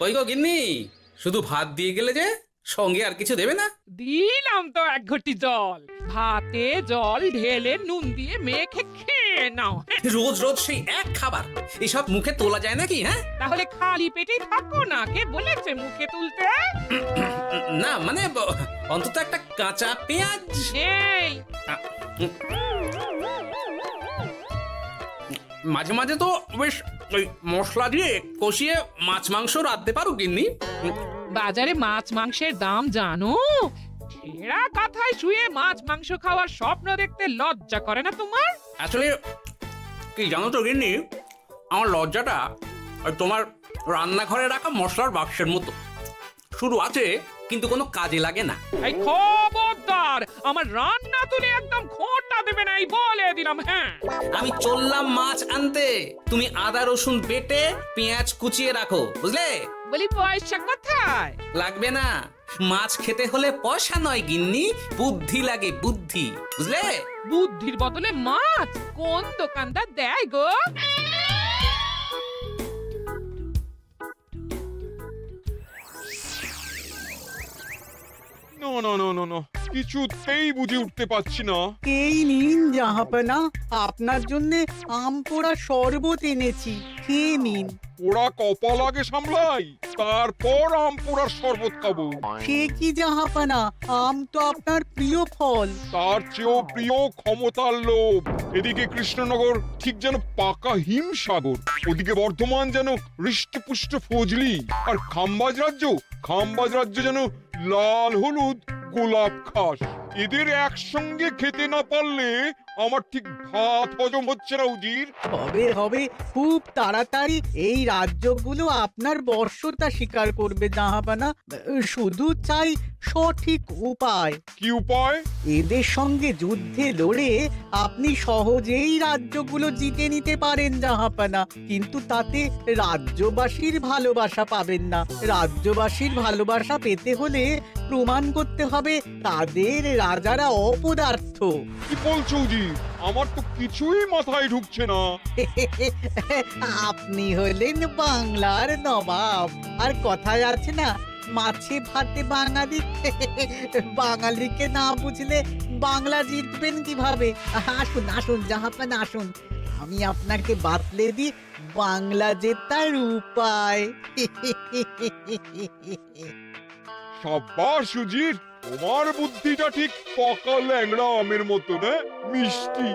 ওই গো গিন্নি, শুধু ভাত দিয়ে গেলে যে, সঙ্গে আর কিছু দেবে না? দিলাম তো এক ঘটি জল। ভাতে জল ঢেলে নুন দিয়ে মেখে খেয়ে নাও। রোজ রোজ সেই এক খাবার, এসব মুখে তোলা যায় নাকি? হ্যাঁ, তাহলে খালি পেটেই থাকো না, কে বলেছে মুখে তুলতে? না মানে অন্তত একটা কাঁচা পেঁয়াজ। এই মাঝে মাঝে তো বেশ ওই মশলা দিয়ে কষিয়ে মাছ মাংস রাঁধতে পারো গিন্নি। বাজারে মাছ মাংসের দাম জানো? ছেঁড়া কাঁথায় শুয়ে মাছ মাংস খাওয়ার স্বপ্ন দেখতে লজ্জা করে না তোমার? আসলে কি জানো তো গিন্নি, আমার লজ্জাটা ওই তোমার রান্নাঘরে রাখা মশলার বাক্সের মতো, শুরু আছে কিন্তু কোনো কাজে লাগে না। এই খবরদার, আমার রান্না তুলে একদম খোঁটা দেবে না, এই বলে দিলাম। হ্যাঁ, আমি চললাম মাছ আনতে, তুমি আদা রসুন বেটে পেঁয়াজ কুচিয়ে রাখো, বুঝলে? বলি পয়সা কোথায়? লাগবে না, মাছ খেতে হলে পয়সা নয় গিন্নি, বুদ্ধি লাগে, বুদ্ধি, বুঝলে? বুদ্ধির বদলে মাছ কোন দোকানদার দেয় গো? না না না না না, কিছুতেই বুঝে উঠতে পারছি না। এই নিন জাহাপনা, আপনার জন্য আম পোড়া শরবত এনেছি, খেয়ে নিন। ওরা কপাল আগে সামলাই, তারপর আম পোড়ার শরবত খাবো। সে কি জাহাপনা, আম তো আপনার প্রিয় ফল। তার চেয়েও প্রিয় ক্ষমতার লোভ। এদিকে কৃষ্ণনগর ঠিক যেন পাকা হিমসাগর, ওদিকে বর্ধমান যেন হৃষ্টপুষ্ট ফজলি, আর খাম্বাজ রাজ্য যেন লাল হলুদ গোলাপ ঘাস। এদের একসঙ্গে খেতে না পারলে আমার ঠিক ভাত হজম হচ্ছে না উজির। হবে হবে, খুব তাড়াতাড়ি এই রাজ্যগুলো আপনার বর্ষতা স্বীকার করবে জাহাপনা। শুধু চাই সঠিক উপায়। কি উপায়? এদের সঙ্গে যুদ্ধে লড়ে আপনি সহজেই রাজ্যগুলো জিতে নিতে পারেন জাহাপনা, কিন্তু তাতে রাজ্যবাসীর ভালোবাসা পাবেন না। রাজ্যবাসীর ভালোবাসা পেতে হলে প্রমাণ করতে হবে তাদের রাজারা অপদার্থ। কি বলছো উজির? আমার তো কিছুই মাথায় ঢুকছে না। আপনি হলেন বাংলার নবাব, আর কথায় আছে না, মাছে ভাতে বাঙালি। বাঙালিকে না বুঝলে বাংলা জিতবেন কিভাবে? আসুন আসুন জাহাপানা, আসুন, আমি আপনাকে বাতলে দিই বাংলা জেতার উপায়। সাব্বাস উজির, তোমার বুদ্ধিটা ঠিক পাকা ল্যাংড়া আমের মতো, না মিষ্টি।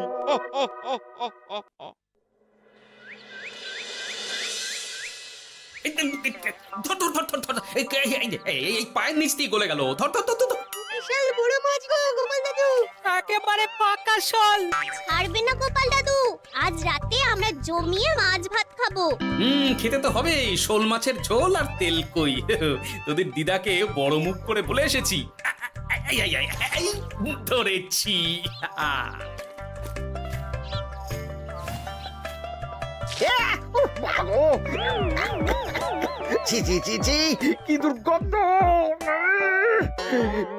ধর ধর ধর ধর ধর, এই পায়ের নিচ দিয়ে গলে গেল, ধর ধর ধর ধর। বিশাল বড় মাছ গো গোপাল দাদু, একেবারে পাকা শোল। ছাড়বে না গোপাল দাদু, আজ রাতে আমরা জমিয়ে মাছ ভাত খাবো। খেতে তো হবেই, শোল মাছের ঝোল আর তেল কই। তোদের দিদাকে বড় মুখ করে বলে এসেছি, এই, ধরেছি। ছি ছি ছি ছি, কি দুর্গন্ধ!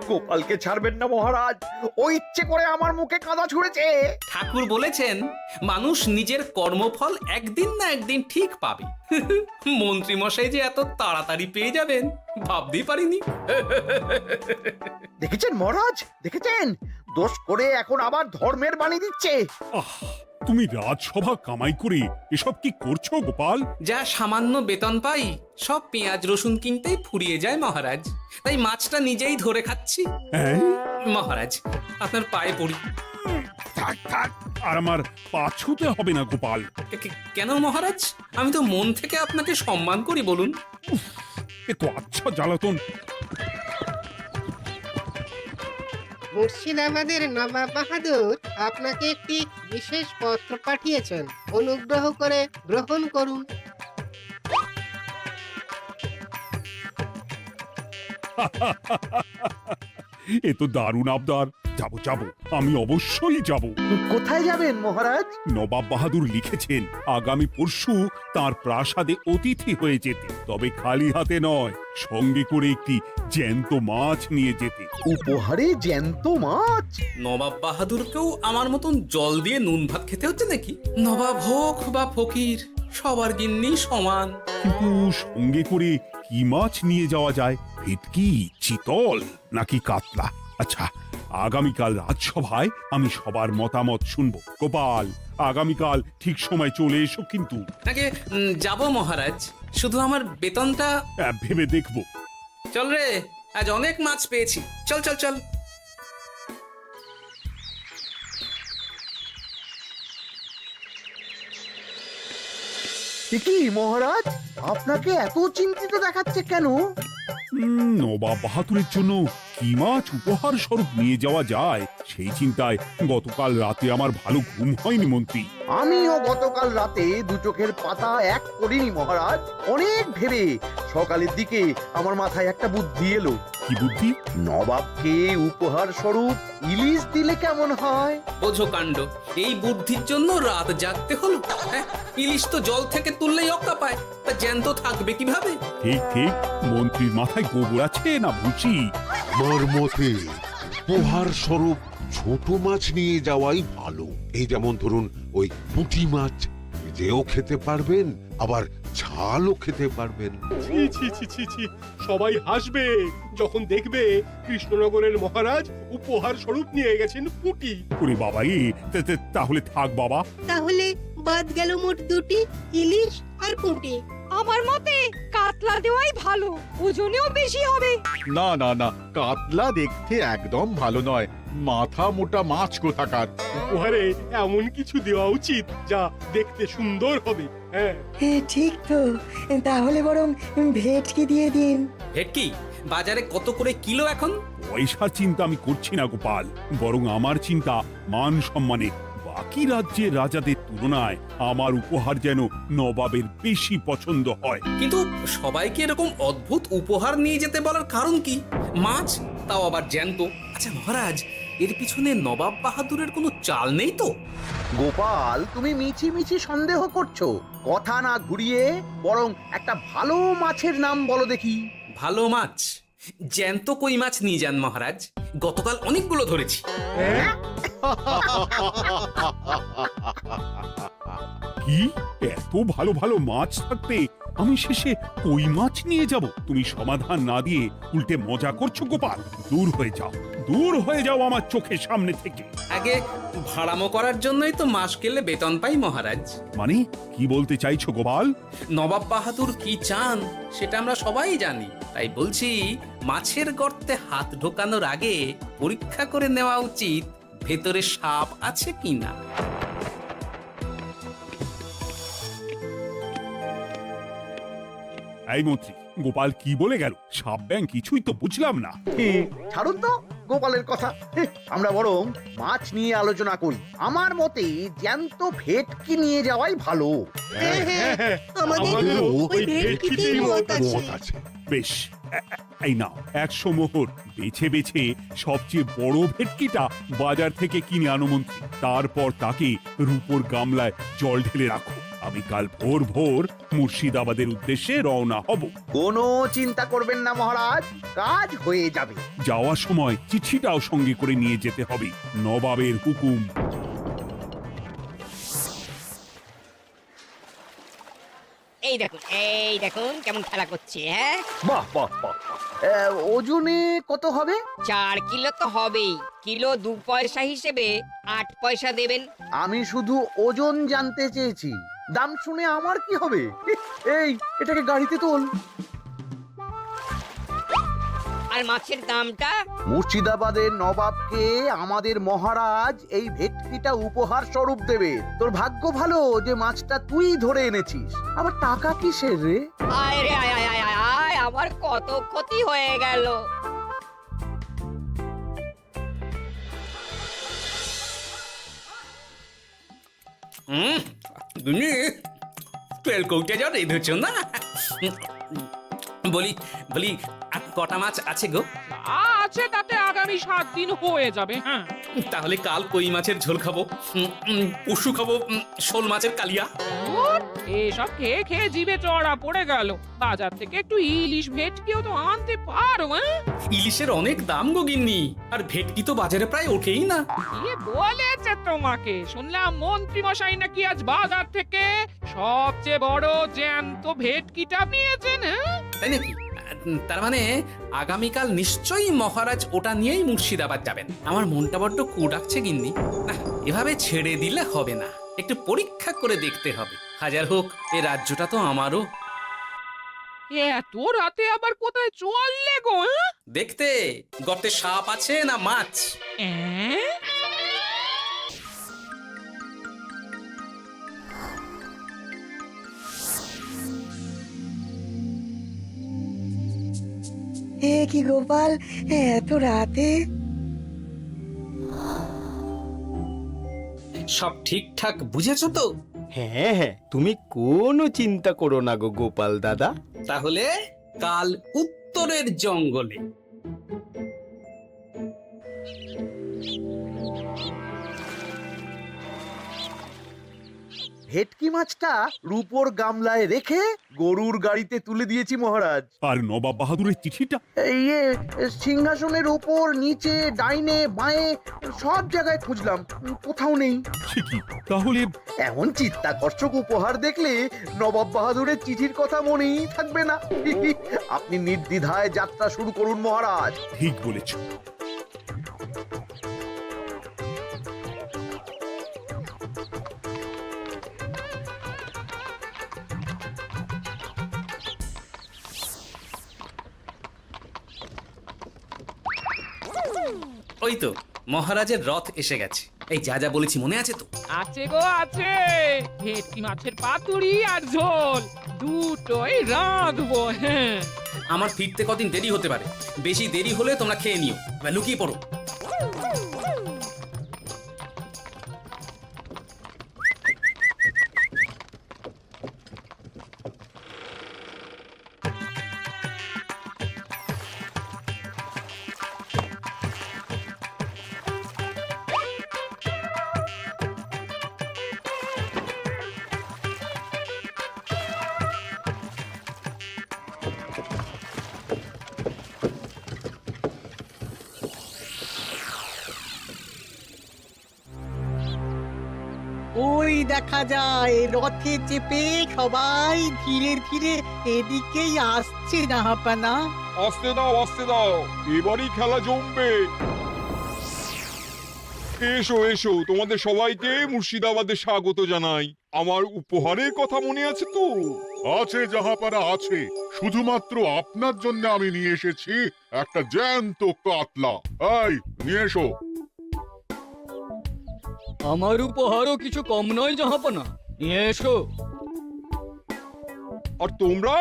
গোপালকে ছাড়বেন না মহারাজ, ও ইচ্ছে করে আমার মুখে কাদা ছুঁড়েছে। ঠাকুর বলেছেন মানুষ নিজের কর্মফল একদিন না একদিন ঠিক পাবে। মন্ত্রী মশাই যে এত তাড়াতাড়ি পেয়ে যাবেন ভাবতেই পারিনি। দেখেছেন মহারাজ, দেখেছেন? দোষ করে এখন আবার ধর্মের বাণী দিচ্ছে। তুমি রাজসভা কামাই করে এসব কি করছো গোপাল? যা সামান্য বেতন পাই সব পেঁয়াজ রসুন কিনতেই ফুরিয়ে যায় মহারাজ, তাই মাছটা নিজেই ধরে খাচ্ছি। হ্যাঁ? মহারাজ আপনার পায়ে পড়ি। থাক থাক, আর আমার পা ছুঁতে হবে না গোপাল। কেন মহারাজ? আমি তো মন থেকে আপনাকে সম্মান করি, বলুন। এ তো আচ্ছা জ্বালাতন। মুর্শিদাবাদের নবাব বাহাদুর আপনাকে একটি বিশেষ পত্র পাঠিয়েছেন, অনুগ্রহ করে গ্রহণ করুন। এ তো দারুণ আবদার। যাবো যাবো, আমি অবশ্যই যাব। কোথায় যাবেন মহারাজ? নবাব বাহাদুর লিখেছেন আগামী পরশু তার প্রাসাদে অতিথি হয়ে যেতে, তবে খালি হাতে নয়, সঙ্গে করে একটি জ্যান্ত মাছ নিয়ে যেতে। উপহারে জ্যান্ত মাছ? নবাব বাহাদুরকেও আমার মতন জল দিয়ে নুন ভাত খেতে হচ্ছে নাকি? নবাব হোক বা ফকির, সবার গিন্নি সমান। কিন্তু সঙ্গে করে কি মাছ নিয়ে যাওয়া যায়? ভেটকি, চিতল নাকি কাতলা? আচ্ছা, আগামীকাল রাজসভায় আমি সবার মতামত শুনবো। গোপাল, আগামীকাল ঠিক সময় চলে এসো কিন্তু। আগে যাব মহারাজ, শুধু আমার বেতনটা। ভেবে দেখবো। চল রে, আজ অনেক মাছ পেয়েছি। চল চল চল। কি মহারাজ, আপনাকে এত চিন্তিত দেখাচ্ছে কেন? নবাব বাহাদুরের জন্য কি মাছ উপহার স্বরূপ নিয়ে যাওয়া যায় সেই চিন্তায় গতকাল রাতে আমার ভালো ঘুম হয়নি মন্ত্রী। আমিও গতকাল রাতে দু চোখের পাতা এক করিনি মহারাজ। অনেক ভেবে সকালের দিকে আমার মাথায় একটা বুদ্ধি এলো। কি বুদ্ধি? নবাবকে উপহার স্বরূপ ইলিশ দিলে কেমন হয়? বোঝো কাণ্ড, এই বুদ্ধির জন্য রাত জাগতে হলো। হ্যাঁ, ইলিশ তো জল থেকে তুললেই অক্কা পায়, তা জ্যান্ত থাকবে কিভাবে? ঠিক ঠিক, মন্ত্রীর মাথায় গোবর আছে না ভুসি? আমার মতে উপহার স্বরূপ ছোট মাছ নিয়ে যাওয়াই ভালো। এই যেমন ধরুন ওই পুঁটি মাছ, নিজেও খেতে পারবেন আবার ঝালও খেতে পারবেন। ছি ছি ছি ছি ছি, সবাই হাসবে যখন দেখবে কৃষ্ণনগরের মহারাজ উপহার স্বরূপ নিয়ে গেছেন পুঁটি। ওরে বাবা, তাহলে থাক বাবা। তাহলে বাদ গেল মোট দুটি, ইলিশ আর পুঁটি। আমার মতে কাতলা দেওয়াই ভালো, ওজনেও বেশি হবে। না না না, কাতলা দেখতে একদম ভালো নয়, মাথা মোটা মাছ কোথাকার। উপহারে এমন কিছু দেওয়া উচিত যা দেখতে সুন্দর হবে। হ্যাঁ, ঠিক তো, তাহলে বরং ভেটকি দিয়ে দিন। ভেটকি বাজারে কত করে কিলো এখন? পয়সার চিন্তা আমি করছি না গোপাল, বরং আমার চিন্তা মান সম্মানের। বাকি রাজ্যের রাজাদের তুলনায় আমার উপহার যেন নবাবের বেশি পছন্দ হয়। কিন্তু সবাইকে এরকম অদ্ভুত উপহার নিয়ে যেতে বলার কারণ কি? মাছ, তাও আবার জ্যান্ত। আচ্ছা মহারাজ, এর পিছনে নবাব বাহাদুরের কোনো চাল নেই তো? গোপাল, তুমি মিছি মিছি সন্দেহ করছো। কথা না ঘুরিয়ে বরং একটা ভালো মাছের নাম বলো দেখি। ভালো মাছ? জ্যান্ত কই মাছ নিয়ে যান মহারাজ, গতকাল অনেকগুলো ধরেছি। কি, এত ভালো ভালো মাছ থাকতে আমি শেষে কই মাছ নিয়ে যাব? তুমি সমাধান না দিয়ে উল্টে মজা করছো গোপাল। দূর হয়ে যাও, দূর হয়ে যাও আমার চোখের সামনে থেকে। আগে ভাড়ামো করার জন্যই তো মাস গেলে বেতন পাই মহারাজ। মানে কি বলতে চাইছো গোপাল? নবাব বাহাদুর কি চান সেটা আমরা সবাই জানি, তাই বলছি মাছের গর্তে হাত ঢোকানোর আগে পরীক্ষা করে নেওয়া উচিত ভেতরে সাপ আছে কিনা। এই মন্ত্রী, গোপাল কি বলে গেল? সাপ ব্যাং কিছুই তো বুঝলাম না। ছাড়ুন তো গোপালের কথা, আমরা বরং মাছ নিয়ে আলোচনা করি। আমার মতে জ্যান্ত ভেটকি নিয়ে যাওয়াই ভালো। আমাদেরও ওই ভেটকিতেই মত আছে। বেশ, এই নাও 100 মোহর। বেছে বেছে সবচেয়ে বড় ভেটকিটা বাজার থেকে কিনে আনো মন্ত্রী। তারপর তাকে রূপোর গামলায় জল ঢেলে রাখো। আমি কাল ভোর ভোর মুর্শিদাবাদের উদ্দেশ্যে রওনা হব। কোনো চিন্তা করবেন না মহারাজ, কাজ হয়ে যাবে। যাওয়ার সময় চিঠিটাও সঙ্গে করে নিয়ে যেতে হবে। নবাবের হুকুম। এই দেখুন কেমন খেলা করছে। হ্যাঁ, বাহ বাহ বাহ। ওজনে কত হবে? 4 কিলো তো হবেই। কিলো 2 পয়সা হিসেবে 8 পয়সা দেবেন। আমি শুধু ওজন জানতে চেয়েছি, দাম শুনে আমার কি হবে? এই, এটাকে গাড়িতে তোল। আর মাছের দামটা? মুর্শিদাবাদের নবাবকে আমাদের মহারাজ এই ভেটকিটা উপহার স্বরূপ দেবে। তোর ভাগ্য ভালো যে মাছটা তুই ধরে এনেছিস। আবার টাকা কিসের রে? আয় রে আয় আয় আয় আয়, আমার কত ক্ষতি হয়ে গেল। তেল কৌটে যা রেঁধেছ না। বলি বলি আর কটা মাছ আছে গো? আছে তাতে আগামী 7 দিন হয়ে যাবে। হ্যাঁ, তাহলে কাল কই মাছের ঝোল খাবো, পশু খাবো, শোল মাছের কালিয়া। এসব খেয়ে খেয়ে জিভে চড়া পড়ে গেল। বাজার থেকে একটু ইলিশ ভেটকিও তো আনতে পারো। ইলিশের অনেক দাম গো গিন্নি, আর ভেটকি তো বাজারে প্রায় ওঠেই না। কে বলেছে তোমাকে? শুনলাম মন্ত্রী মশাই নাকি আজ বাজার থেকে সবচেয়ে বড় জ্যান্ত ভেটকিটা পেয়েছেন। তাই নাকি? তার মানে আগামীকাল নিশ্চয়ই মহারাজ ওটা নিয়েই মুর্শিদাবাদ যাবেন। আমার মনটা বড্ড কু ডাকছে গিন্নি। না, এভাবে ছেড়ে দিলে হবে না, একটু পরীক্ষা করে দেখতে হবে। হাজার হোক, এ রাজ্যটা তো আমারও। এত রাতে আবার কোথায় চললে গো? দেখতে গর্তে সাপ আছে না মাছ। কি গোপাল, এত রাতে? সব ঠিকঠাক বুঝেছো তো? হ্যাঁ হ্যাঁ, তুমি কোনো চিন্তা করো না গো গোপাল দাদা। তাহলে কাল উত্তরের জঙ্গলে। ভেটকি মাছটা রূপোর গামলায় রেখে গরুর গাড়িতে তুলে দিয়েছি মহারাজ। আর নবাব বাহাদুরের চিঠিটা? ইয়ে, সিংহাসনের উপর, নিচে, ডাইনে, বাঁয়ে সব জায়গায় খুঁজলাম, কোথাও নেই। সে কি তাহলে? এমন চিত্তাকর্ষক উপহার দেখলে নবাব বাহাদুরের চিঠির কথা মনেই থাকবে না। আপনি নির্দ্বিধায় যাত্রা শুরু করুন মহারাজ। ঠিক বলেছ। ওই তো মহারাজের রথ এসে গেছে। এই যা যা বলেছি মনে আছে তো? আছে গো আছে। ভেটকি মাছের পাতুরি আর ঝোল দুটোই রাঁধবো। হ্যাঁ, আমার ফিরতে কদিন দেরি হতে পারে, বেশি দেরি হলে তোমরা খেয়ে নিও, লুকিয়ে পড়ো। ওই দেখা যায় রথে চেপে সবাই ধীরে ধীরে এদিকেই আসছে জাহাপানা। আসতে দাও, আসতে দাও, এবারই খেলা জমবে। এসো এসো, তোমাদের সবাইকে মুর্শিদাবাদে স্বাগত জানাই। আমার উপহারের কথা মনে আছে তো? আছে জাহাপানা আছে, শুধুমাত্র আপনার জন্য আমি নিয়ে এসেছি একটা জ্যান্ত কাতলা। এই নিয়ে এসো। আমার উপহারও কিছু কম নয় জাহাপানা, নিয়ে এসো। আর তোমরা?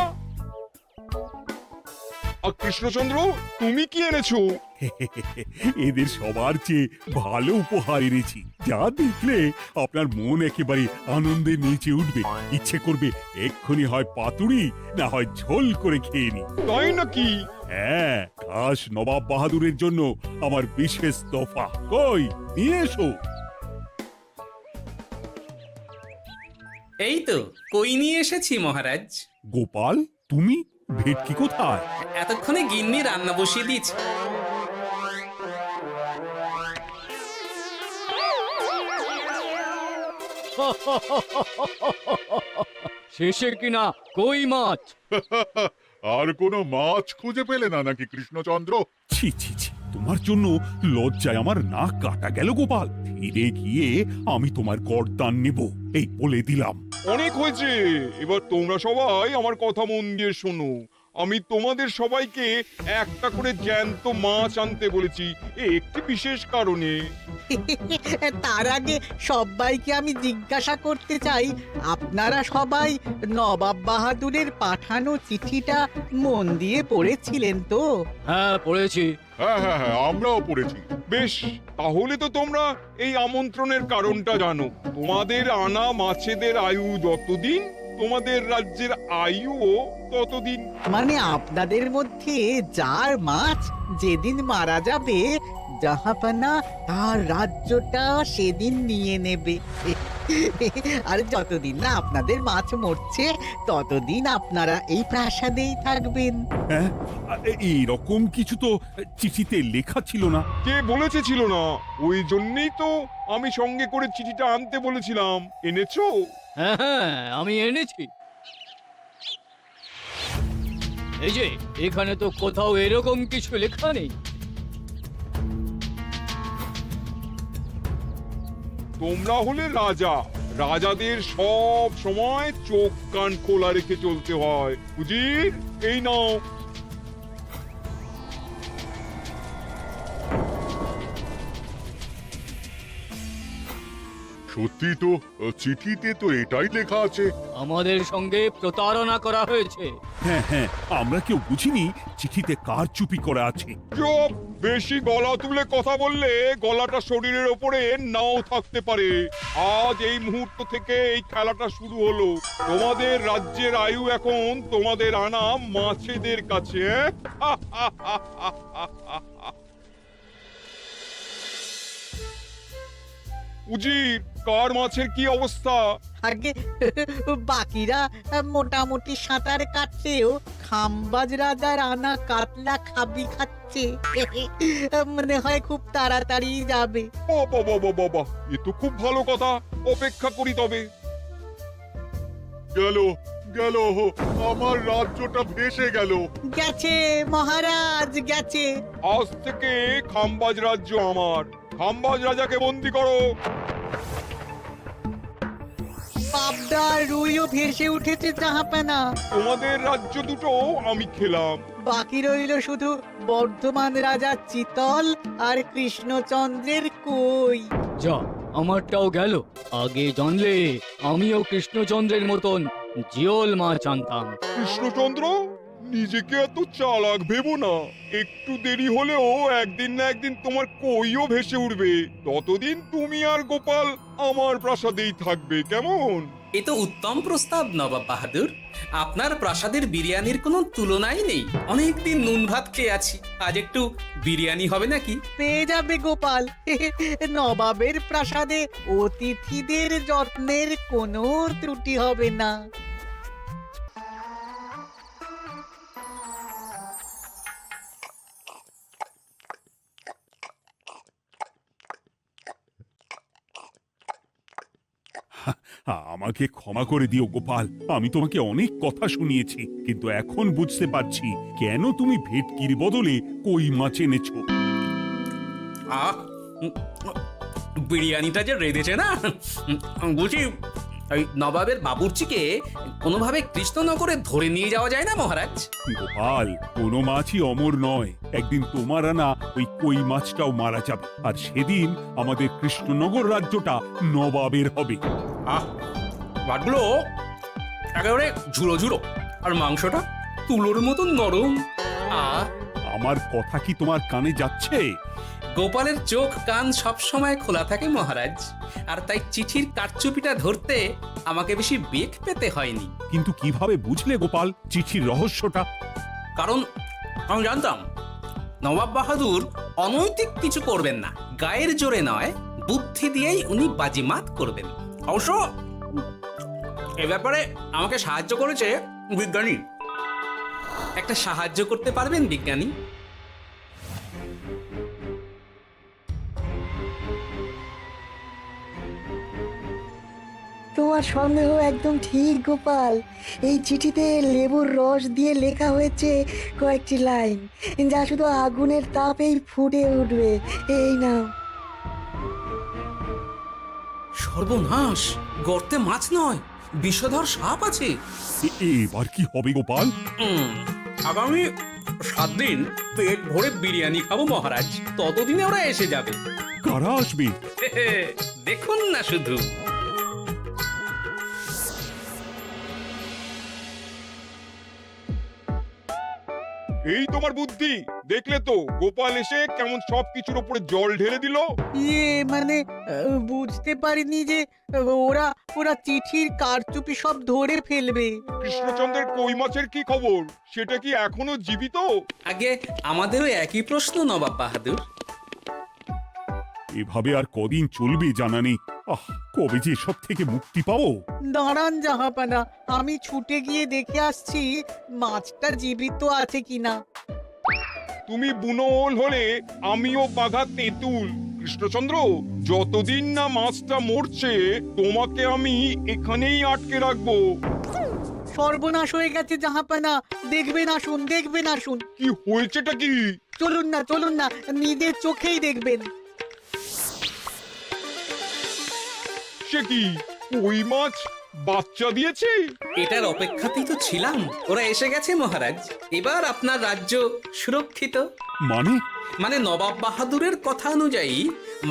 আর কৃষ্ণচন্দ্র, তুমি কি এনেছো? এদের সবার চেয়ে ভালো উপহার এনেছি, যা দেখলে আপনার মন একেবারে আনন্দে নেচে উঠবে। ইচ্ছে করবে এক্ষুনি হয় পাতুরি না হয় ঝোল করে খেয়ে নি। তাই নাকি? হ্যাঁ, খাস নবাব বাহাদুরের জন্য আমার বিশেষ তোফা। কই, নিয়ে এসো। এই তো কই নিয়ে এসেছি মহারাজ। গোপাল, তুমি? ভেটকি কোথায়? এতক্ষণে গিন্নি রান্না বসিয়ে দিয়েছে। শেষে কিনা কই মাছ? আর কোনো মাছ খুঁজে পেলে না নাকি কৃষ্ণচন্দ্র? ছি ছি ছি, তোমার জন্য লজ্জায় আমার নাক কাটা গেল গোপাল। ফিরে গিয়ে আমি তোমার গর্দান নেব, এই বলে দিলাম। অনেক হয়েছে, এবার তোমরা সবাই আমার কথা মন দিয়ে শোনো। আমি তোমাদের সবাইকে একটা করে জ্যান্ত মাছ আনতে বলেছি, একটি বিশেষ কারণে। তার আগে সবাইকে আমি জিজ্ঞাসা করতে চাই, আপনারা সবাই নবাব বাহাদুরের পাঠানো চিঠিটা মন দিয়ে পড়েছিলেন তো? হ্যাঁ পড়েছি। হ্যাঁ হ্যাঁ হ্যাঁ, আমরাও পড়েছি। বেশ, তাহলে তো তোমরা এই আমন্ত্রণের কারণটা জানো। তোমাদের আনা মাছেদের আয়ু যতদিন, তোমাদের রাজ্যের আয়ুও ততদিন। মানে আপনাদের মধ্যে যার মাছ যেদিন মারা যাবে জাহাপানা তার রাজ্যটা সেদিন নিয়ে নেবে। আর যতদিন না আপনাদের মাছ মরছে ততদিন আপনারা এই প্রাসাদেই থাকবেন। হ্যাঁ, এইরকম কিছু তো চিঠিতে লেখা ছিল না। কে বলেছে ছিল না? ওই জন্যই তো আমি সঙ্গে করে চিঠিটা আনতে বলেছিলাম। এনেছো? হ্যাঁ হ্যাঁ, আমি এনেছি। এই যে এখানে তো কোথাও এরকম কিছু লেখা নেই। তোমরা হলে রাজা, রাজাদের সব সময় চোখ কান খোলা রেখে চলতে হয়। উজির, এই নাও। সত্যি তো, চিঠিতে তো এটাই লেখা আছে। আমাদের সঙ্গে প্রতারণা করা হয়েছে। হ্যাঁ হ্যাঁ, আমরা কেউ বুঝিনি চিঠিতে কার চুপি করা আছে। চুপ! বেশি গলা তুলে কথা বললে গলাটা শরীরের ওপরে নাও থাকতে পারে। আজ এই মুহূর্ত থেকে এই খেলাটা শুরু হলো। তোমাদের রাজ্যের আয়ু এখন তোমাদের আনা মাছেদের কাছে। উজির, কার মাছের কি অবস্থা? আগে বাকিরা মোটামুটি সাঁতার কাটলেও খাম্বাজ রাজার আনা কাতলা খাবি খাচ্ছে। মনে হয় খুব তাড়াতাড়ি যাবে। বাবা, এ তো খুব ভালো কথা। অপেক্ষা করি তবে। গেল গেল, আমার রাজ্যটা ভেসে গেল। গেছে মহারাজ, গেছে। আজ থেকে খাম্বাজ রাজ্য আমার। খাম্বাজ রাজাকে বন্দি করো। পাবদা রুইও ভেসে উঠেছে জাহাপানা। তোমাদের রাজ্য দুটো আমি খেলাম। বাকি রইল শুধু বর্ধমান রাজা চিতল আর কৃষ্ণচন্দ্রের কই। যা, আমারটাও গেল। আগে জানলে আমিও কৃষ্ণচন্দ্রের মতন জিওল মাছ আনতাম। কৃষ্ণচন্দ্র, নিজেকে এত চালাক ভেবো না। একটু দেরি হলেও একদিন না একদিন তোমার কইও ভেসে উঠবে। ততদিন তুমি আর গোপাল আমার প্রাসাদেই থাকবে, কেমন? এ তো উত্তম প্রস্তাব নবাব বাহাদুর। আপনার প্রাসাদের বিরিয়ানির কোনো তুলনাই নেই। অনেকদিন নুন ভাত খেয়ে আছি, আজ একটু বিরিয়ানি হবে নাকি? পেয়ে যাবে গোপাল। নবাবের প্রাসাদে অতিথিদের যত্নের কোনো ত্রুটি হবে না। আমাকে ক্ষমা করে দিও গোপাল, আমি তোমাকে অনেক কথা শুনিয়েছি, কিন্তু এখন বুঝতে পারছি কেন তুমি ভেটকির বদলে কই মাছ এনেছো। আহ, বিরিয়ানিটা যে রেঁধেছে না, বুঝি ওই নবাবের বাবুর্চিকে কোনোভাবে কৃষ্ণনগরে ধরে নিয়ে যাওয়া যায় না মহারাজ? গোপাল, কোনো মাছই অমর নয়। একদিন তোমার আনা ওই কই মাছটাও মারা যাবে, আর সেদিন আমাদের কৃষ্ণনগর রাজ্যটা নবাবের হবে। আহ, মাছগুলো একেবারে ঝুড়ো ঝুড়ো, আর মাংসটা তুলোর মতো নরম। আহ, আমার কথা কি তোমার কানে যাচ্ছে? গোপালের চোখ কান সব সময় খোলা থাকে মহারাজ, আর তাই চিঠির কারচুপিটা ধরতে আমাকে বেশি বেগ পেতে হয়নি। কিন্তু কিভাবে বুঝলে গোপাল চিঠির রহস্যটা? কারণ আমি জানতাম নবাব বাহাদুর অনৈতিক কিছু করবেন না। গায়ের জোরে নয়, বুদ্ধি দিয়েই উনি বাজিমাত করবেন। অবশ্য এ ব্যাপারে আমাকে সাহায্য করেছে বিজ্ঞানী। একটা সাহায্য করতে পারবেন বিজ্ঞানী? তোমার সন্দেহ একদম ঠিক গোপাল। এই চিঠিতে লেবুর রস দিয়ে লেখা হয়েছে কয়েকটি লাইন, যা শুধু আগুনের তাপেই ফুটে উঠবে। এই নাও। সর্বনাশ! গর্তে মাছ নয়, বিষধর সাপ আছে। এবার কি হবে গোপাল? আগামী 7 দিন পেট ভরে বিরিয়ানি খাবো মহারাজ। ততদিনে ওরা এসে যাবে। কারা আসবে? দেখুন না শুধু। এই তোমার বুদ্ধি, দেখলে তো গোপাল এসে কেমন সবকিছুর উপরে জল ঢেলে দিল। মানে বুঝতে পারিনি যে ওরা ওরা চিঠির কারচুপি সব ধরে ফেলবে। কৃষ্ণচন্দ্রের কই মাছের কি খবর? সেটা কি এখনো জীবিত? আগে আমাদেরও একই প্রশ্ন নবাব বাহাদুর। এভাবে আর কদিন চলবে জানা নেই। কবে যে সব থেকে মুক্তি পাবো। দাঁড়ান জাহাপানা, আমি ছুটে গিয়ে দেখে আসছি মাছটা জীবিত আছে কিনা। তুমি বুনোল হলে আমিও বাঘা তেঁতুল। কৃষ্ণচন্দ্র, যতদিন না মাছটা মরছে তোমাকে আমি এখানেই আটকে রাখবো। সর্বনাশ হয়ে গেছে জাহাপানা, দেখবেন আসুন, দেখবেন আসুন। কি হয়েছেটা কি? চলুন না, নিজের চোখেই দেখবেন। সে কি, কই মাছ বাচ্চা দিয়েছে? এটার অপেক্ষাতেই তো ছিলাম। ওরা এসে গেছে মহারাজ, এবার আপনার রাজ্য সুরক্ষিত। মানে নবাব বাহাদুরের কথা অনুযায়ী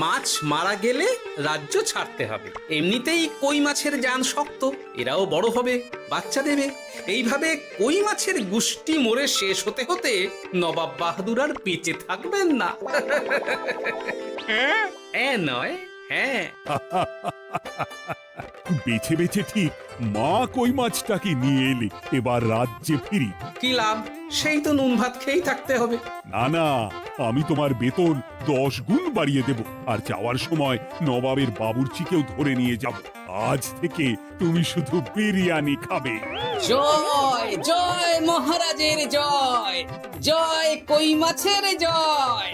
মাছ মারা গেলে রাজ্য ছাড়তে হবে। এমনিতেই কই মাছের জান শক্ত, এরাও বড় হবে, বাচ্চা দেবে। এইভাবে কই মাছের গুষ্টি মরে শেষ হতে হতে নবাব বাহাদুর আর বেঁচে থাকবেন না। নয়, হ্যাঁ। বেছে বেছে ঠিক মা কই মাছটাকে নিয়ে এলে এবার রাজ্যে ফিরি। কি লাভ? সেই তো নুন ভাত খেয়েই থাকতে হবে। না, আমি তোমার বেতন 10 গুণ বাড়িয়ে দেব, আর যাওয়ার সময় নবাবের বাবুর্চিকেও ধরে নিয়ে যাব। আজ থেকে তুমি শুধু বিরিয়ানি খাবে। জয় জয় মহারাজের জয়, জয় কই মাছের জয়।